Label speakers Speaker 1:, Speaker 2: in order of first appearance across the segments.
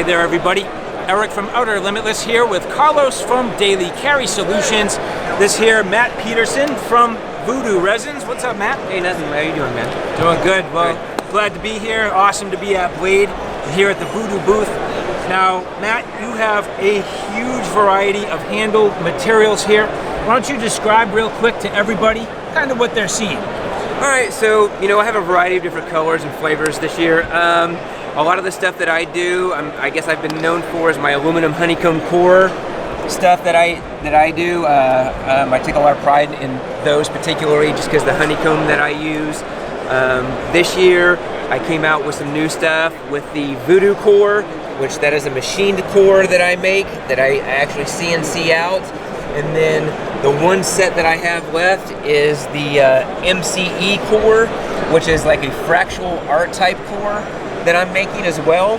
Speaker 1: there everybody, Eric from Outer Limitless here with Carlos from Daily Carry Solutions. This here, Matt Peterson from Voodoo Resins. What's up, Matt?
Speaker 2: Hey, nothing. How you doing, man?
Speaker 1: Doing good. Well, glad to be here. Awesome to be at Blade here at the Voodoo booth. Now, Matt, you have a huge variety of handle materials here. Why don't you describe real quick to everybody kind of what they're seeing?
Speaker 2: All right, so, I have a variety of different colors and flavors this year. A lot of the stuff that I do, I guess I've been known for is my aluminum honeycomb core stuff that I do. I take a lot of pride in those particularly just because the honeycomb that I use. This year, I came out with some new stuff with the Voodoo core, which that is a machined core that I make, that I actually CNC out. And then the one set that I have left is the MCE core, which is like a fractional art type core that I'm making as well.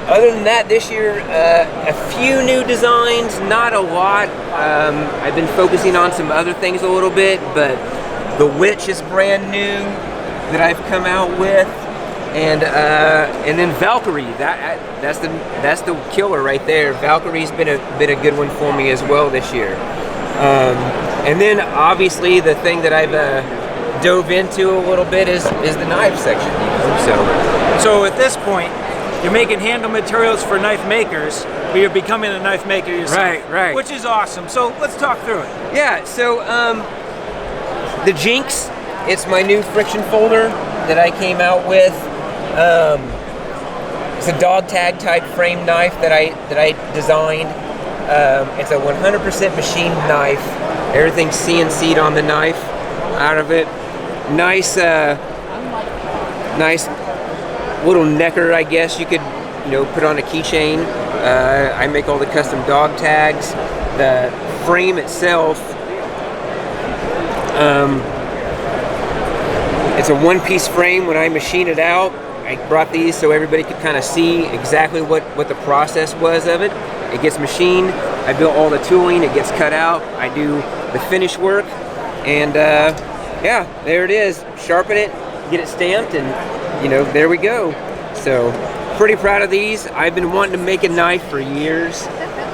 Speaker 2: Other than that, this year, a few new designs, not a lot. I've been focusing on some other things a little bit, but the Witch is brand new that I've come out with. And then Valkyrie, that's the killer right there. Valkyrie's been a good one for me as well this year. And then obviously the thing that I've dove into a little bit is the knife section.
Speaker 1: So at this point, you're making handle materials for knife makers, but you're becoming a knife maker yourself.
Speaker 2: Right.
Speaker 1: Which is awesome. So let's talk through it.
Speaker 2: Yeah. So the Jinx, it's my new friction folder that I came out with. It's a Dogtag type frame knife that I designed. It's a 100% machined knife. Everything's CNC'd on the knife out of it. Nice little necker, I guess you could put on a keychain. I make all the custom dog tags. The frame itself, it's a one-piece frame. When I machine it out, I brought these so everybody could kind of see exactly what the process was of it. It gets machined, I built all the tooling, it gets cut out, I do the finish work, and yeah, there it is. Sharpen it, get it stamped, and there we go. So, pretty proud of these. I've been wanting to make a knife for years.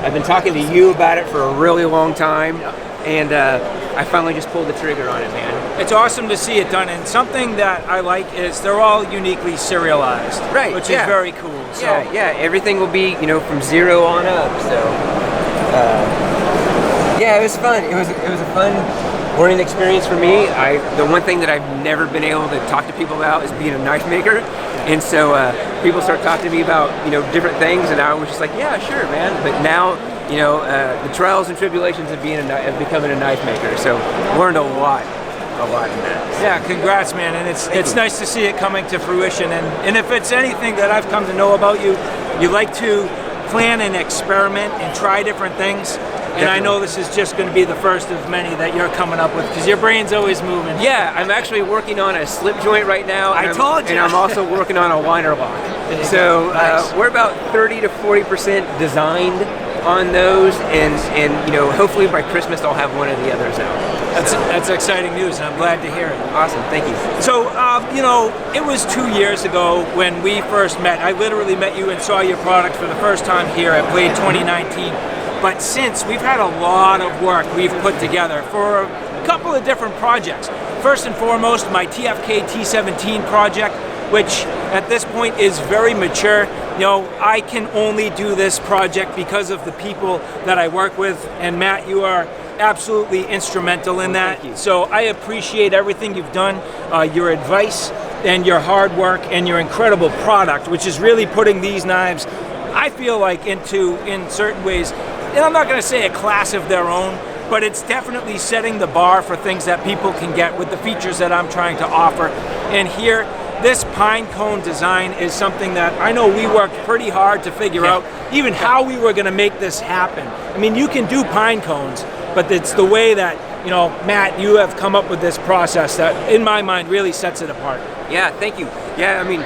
Speaker 2: I've been talking to you about it for a really long time, and I finally just pulled the trigger on it, man.
Speaker 1: It's awesome to see it done, and something that I like is they're all uniquely serialized,
Speaker 2: right?
Speaker 1: Which is very cool. So
Speaker 2: yeah, everything will be from 0 on up. So yeah, it was fun. It was a fun learning experience for me. The one thing that I've never been able to talk to people about is being a knife maker, and so people start talking to me about different things, and I was just like, yeah, sure, man. But now the trials and tribulations of becoming a knife maker. So learned a lot in that.
Speaker 1: Yeah, congrats, man, and it's nice to see it coming to fruition. And if it's anything that I've come to know about you, you like to plan and experiment and try different things. And I know this is just going to be the first of many that you're coming up with, because your brain's always moving.
Speaker 2: Yeah, I'm actually working on a slip joint right now.
Speaker 1: I told you.
Speaker 2: And I'm also working on a liner lock. So
Speaker 1: nice.
Speaker 2: We're about 30 to 40% designed on those, and hopefully by Christmas I'll have one of the others out.
Speaker 1: That's exciting news, and I'm glad to hear it.
Speaker 2: Awesome, thank you.
Speaker 1: So, it was 2 years ago when we first met. I literally met you and saw your product for the first time here at Blade 2019. But since, we've had a lot of work we've put together for a couple of different projects. First and foremost, my TFK T17 project, which at this point is very mature. I can only do this project because of the people that I work with, and Matt, you are absolutely instrumental in that.
Speaker 2: Thank you.
Speaker 1: So I appreciate everything you've done, your advice and your hard work and your incredible product, which is really putting these knives, I feel like, in certain ways, and I'm not going to say a class of their own, but it's definitely setting the bar for things that people can get with the features that I'm trying to offer. And here, this pine cone design is something that I know we worked pretty hard to figure out, even how we were going to make this happen. I mean, you can do pine cones, but it's the way that, Matt, you have come up with this process that, in my mind, really sets it apart.
Speaker 2: Yeah, thank you. Yeah, I mean,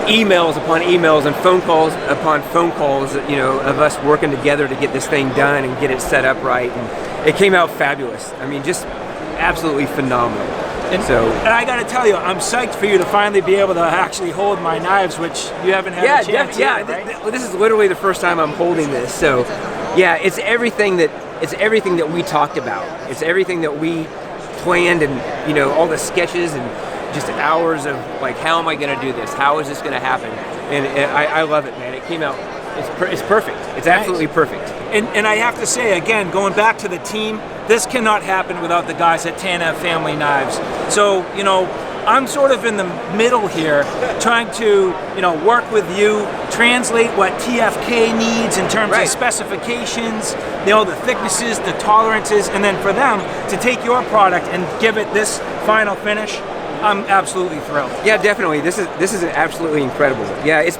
Speaker 2: emails upon emails and phone calls upon phone calls, of us working together to get this thing done and get it set up right. And it came out fabulous. I mean, just absolutely phenomenal.
Speaker 1: And I got to tell you, I'm psyched for you to finally be able to actually hold my knives, which you haven't had a chance yet, right?
Speaker 2: This is literally the first time I'm holding this. So, yeah, it's everything that we talked about. It's everything that we planned, and all the sketches and just hours of like, how am I going to do this? How is this going to happen? And I love it, man. It came out. It's perfect. It's absolutely perfect.
Speaker 1: And I have to say, again, going back to the team, this cannot happen without the guys at Tanev Family Knives. So, I'm sort of in the middle here, trying to, work with you, translate what TFK needs in terms of specifications, the thicknesses, the tolerances, and then for them to take your product and give it this final finish. I'm absolutely thrilled.
Speaker 2: Yeah, definitely. This is absolutely incredible. Yeah, it's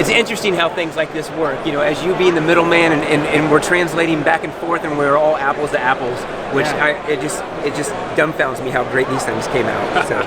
Speaker 2: interesting how things like this work. As you being the middleman, and we're translating back and forth, and we're all apples to apples, which it just dumbfounds me how great these things came out. So.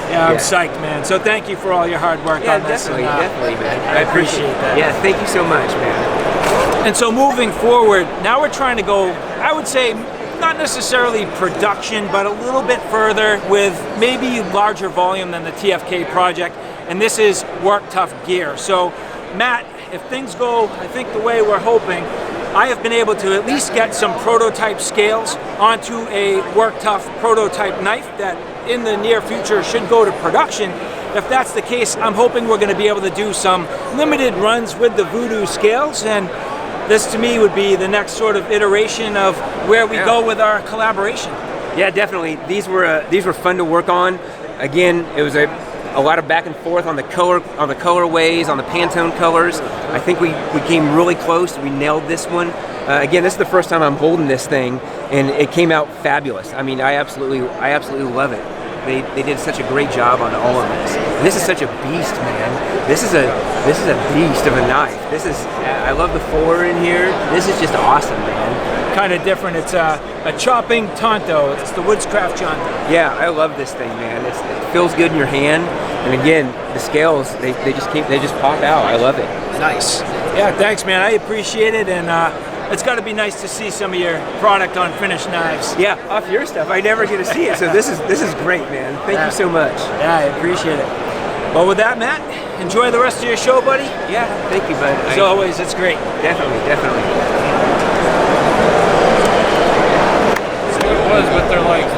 Speaker 1: I'm psyched, man. So thank you for all your hard work on this.
Speaker 2: Definitely, man.
Speaker 1: I appreciate that.
Speaker 2: Yeah, thank you so much, man.
Speaker 1: And so moving forward, now we're trying to go, I would say, not necessarily production, but a little bit further with maybe larger volume than the TFK project, and this is work tough gear. So Matt, if things go, I think the way we're hoping, I have been able to at least get some prototype scales onto a work tough prototype knife that in the near future should go to production. If that's the case, I'm hoping we're going to be able to do some limited runs with the Voodoo scales, and this to me would be the next sort of iteration of where we go with our collaboration.
Speaker 2: Yeah, definitely. These were fun to work on. Again, it was a lot of back and forth on the colorways, on the Pantone colors. I think we came really close. We nailed this one. Again, this is the first time I'm holding this thing, and it came out fabulous. I mean, I absolutely love it. They did such a great job on all of this. And this is such a beast, man. This is a beast of a knife. I love the fuller in here. This is just awesome, man.
Speaker 1: Kind of different. It's a chopping Tonto. It's the Woodscraft Tonto.
Speaker 2: Yeah, I love this thing, man. It feels good in your hand. And again, the scales, they just pop out. I love it.
Speaker 1: Nice. Yeah, thanks, man. I appreciate it, and it's got to be nice to see some of your product on finished knives.
Speaker 2: Yeah, off your stuff. I never get to see it, so this is great, man. Thank you so much.
Speaker 1: Yeah, I appreciate it. Well, with that, Matt, enjoy the rest of your show, buddy.
Speaker 2: Yeah, thank you, bud.
Speaker 1: As always, it's great.
Speaker 2: Definitely.
Speaker 3: That's what it was with their legs.